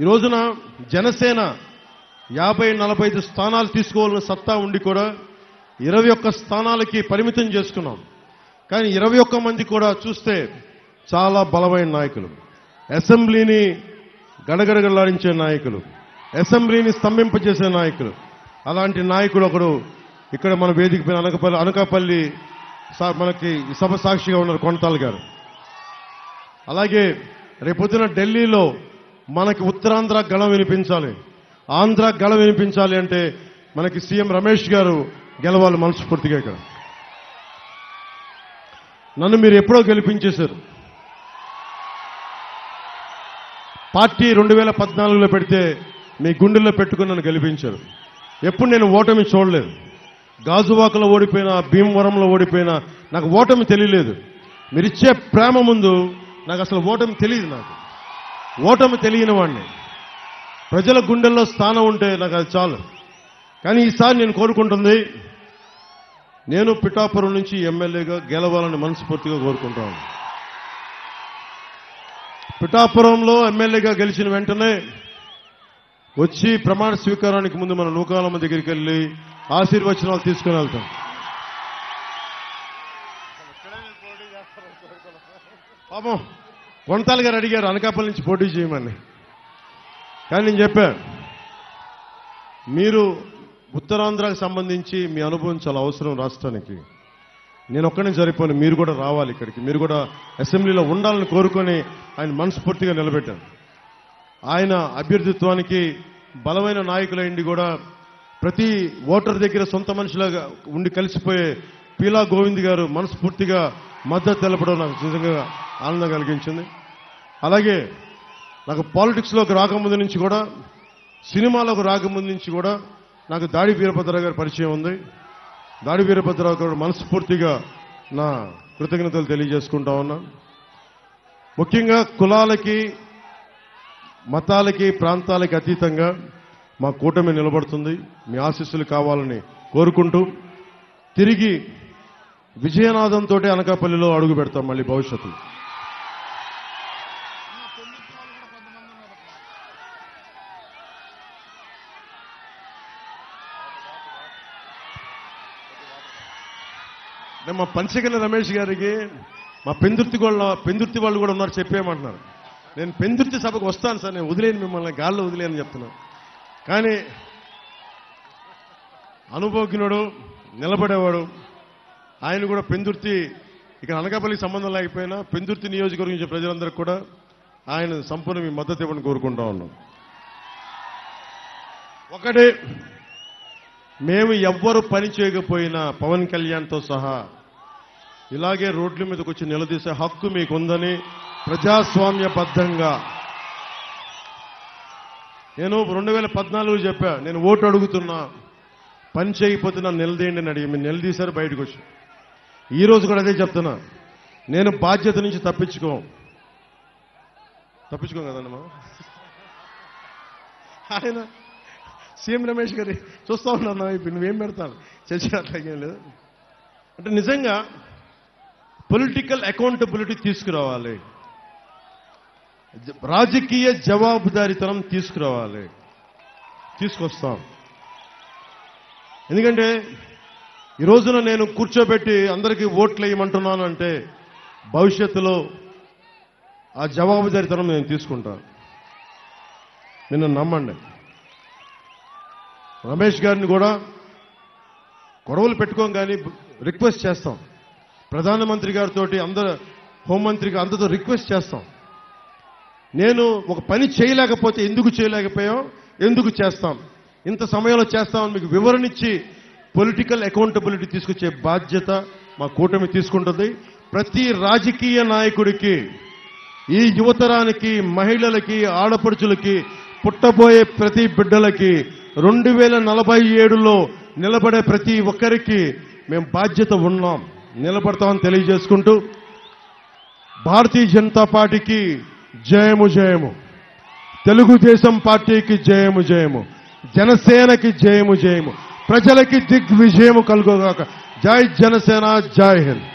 ఈ రోజున జనసేన 50-45 స్థానాలు తీసుకోవాలన్న సత్తా ఉండి కూడా 21 స్థానాలకి పరిమితం చేసుకున్నాం. కానీ 21 మంది కూడా చూస్తే చాలా బలమైన నాయకులు, అసెంబ్లీని గడగడగలాడించే నాయకులు, అసెంబ్లీని స్తంభింపజేసే నాయకులు. అలాంటి నాయకుడు ఒకడు ఇక్కడ మన వేదిక పైన అనకాపల్లి మనకి సభ సాక్షిగా ఉన్నారు కొనతాల్ గారు. అలాగే రేపొద్దున ఢిల్లీలో మనకి ఉత్తరాంధ్ర గళం వినిపించాలి, ఆంధ్ర గళం వినిపించాలి అంటే మనకి సీఎం రమేష్ గారు గెలవాలి మనస్ఫూర్తిగా. ఇక్కడ నన్ను మీరు ఎప్పుడో గెలిపించేశారు. పార్టీ 2014లో పెడితే మీ గుండెల్లో పెట్టుకుని నన్ను గెలిపించారు. ఎప్పుడు నేను ఓటమి చూడలేదు. గాజువాకలో ఓడిపోయినా, భీమవరంలో ఓడిపోయినా నాకు ఓటమి తెలియలేదు. మీరిచ్చే ప్రేమ ముందు నాకు అసలు ఓటమి తెలియదు. నాకు ఓటమి తెలియని వాడిని. ప్రజల గుండెల్లో స్థానం ఉంటే నాకు అది చాలు. కానీ ఈసారి నేను కోరుకుంటుంది, నేను పిఠాపురం నుంచి ఎమ్మెల్యేగా గెలవాలని మనస్ఫూర్తిగా కోరుకుంటాను. పిఠాపురంలో ఎమ్మెల్యేగా గెలిచిన వెంటనే వచ్చి ప్రమాణ స్వీకారానికి ముందు మన నూకాలమ్మ దగ్గరికి వెళ్ళి ఆశీర్వచనాలు తీసుకుని వెళ్తాం. పాపం కొనతాల్ గారు అడిగారు అనకాపల్లి నుంచి పోటీ చేయమని. కానీ నేను చెప్పాను, మీరు ఉత్తరాంధ్రకు సంబంధించి మీ అనుభవం చాలా అవసరం రాష్ట్రానికి. నేను ఒక్కడే సరిపోను, మీరు కూడా రావాలి ఇక్కడికి, మీరు కూడా అసెంబ్లీలో ఉండాలని కోరుకొని ఆయన మనస్ఫూర్తిగా నిలబెట్టాను. ఆయన అభ్యర్థిత్వానికి బలమైన నాయకులైండి కూడా ప్రతి ఓటర్ దగ్గర సొంత మనుషులాగా ఉండి కలిసిపోయే పీలా గోవింద్ గారు మనస్ఫూర్తిగా మద్దతు తెలపడం నాకు నిజంగా ఆనందం కలిగించింది. అలాగే నాకు పాలిటిక్స్లోకి రాకముందు నుంచి కూడా, సినిమాలోకి రాకముందు నుంచి కూడా నాకు దాడి వీరభద్రరావు గారి పరిచయం ఉంది. దాడి వీరభద్రరావు గారు మనస్ఫూర్తిగా నా కృతజ్ఞతలు తెలియజేసుకుంటా ఉన్నా. ముఖ్యంగా కులాలకి, మతాలకి, ప్రాంతాలకి అతీతంగా మా కూటమి నిలబడుతుంది. మీ ఆశీస్సులు కావాలని కోరుకుంటూ తిరిగి విజయనాథంతో అనకాపల్లిలో అడుగు పెడతాం మళ్ళీ భవిష్యత్తులో. మా పంచగల రమేష్ గారికి మా పెందుర్తి వాళ్ళు కూడా ఉన్నారు, చెప్పేయమంటున్నారు. నేను పెందుర్తి సభకు వస్తాను సార్, నేను వదిలేను, మిమ్మల్ని గాల్లో వదిలేని చెప్తున్నాను. కానీ అనుభవజ్ఞుడు, నిలబడేవాడు. ఆయన కూడా పెందుర్తి, ఇక్కడ అనకాపల్లికి సంబంధం లేకపోయినా పెందుర్తి నియోజకవర్గం ప్రజలందరికీ కూడా ఆయన సంపూర్ణ మీ మద్దతు ఇవ్వని కోరుకుంటా ఉన్నాం. ఒకటే, మేము ఎవ్వరు పని చేయకపోయినా పవన్ కళ్యాణ్తో సహా ఇలాగే రోడ్ల మీదకి వచ్చి నిలదీసే హక్కు మీకుందని ప్రజాస్వామ్యబద్ధంగా నేను 2014 చెప్పా, నేను ఓటు అడుగుతున్నా, పని చేయకపోతే నన్ను నిలదీయండి అని అడిగి మీరు నిలదీశారు, బయటకు వచ్చి. ఈ రోజు కూడా అదే చెప్తున్నా, నేను బాధ్యత నుంచి తప్పించుకోం కదమ్మా. ఆయన సీఎం రమేష్ గారి చూస్తా ఉన్నా, ఇప్పుడు నువ్వేం పెడతాను చర్చ అట్లాగేం లేదు. అంటే నిజంగా పొలిటికల్ అకౌంటబిలిటీ తీసుకురావాలి, రాజకీయ జవాబుదారీతనం తీసుకురావాలి, తీసుకొస్తాం. ఎందుకంటే ఈ రోజున నేను కూర్చోబెట్టి అందరికీ ఓట్లు వేయమంటున్నాను అంటే భవిష్యత్తులో ఆ జవాబుదారీతనం నేను తీసుకుంటాను. నిన్ను నమ్మండి. రమేష్ గారిని కూడా గొడవలు పెట్టుకోం, కానీ రిక్వెస్ట్ చేస్తాం. ప్రధానమంత్రి గారితో, అందరు హోంమంత్రికి అందరితో రిక్వెస్ట్ చేస్తాం. నేను ఒక పని చేయలేకపోతే ఎందుకు చేయలేకపోయాం, ఎందుకు చేస్తాం, ఇంత సమయంలో చేస్తామని మీకు వివరణ ఇచ్చి పొలిటికల్ అకౌంటబిలిటీ తీసుకొచ్చే బాధ్యత మా కూటమి తీసుకుంటుంది. ప్రతి రాజకీయ నాయకుడికి, ఈ యువతరానికి, మహిళలకి, ఆడపడుచులకి, పుట్టబోయే ప్రతి బిడ్డలకి 2047లో నిలబడే ప్రతి ఒక్కరికి మేము బాధ్యత ఉన్నాం, నిలబడతామని తెలియజేసుకుంటూ భారతీయ జనతా పార్టీకి జయము జయము, తెలుగుదేశం పార్టీకి జయము జయము, జనసేనకి జయము జయము, ప్రజలకి దిగ్విజయము కలుగుగాక. జై జనసేన, జై హింద్.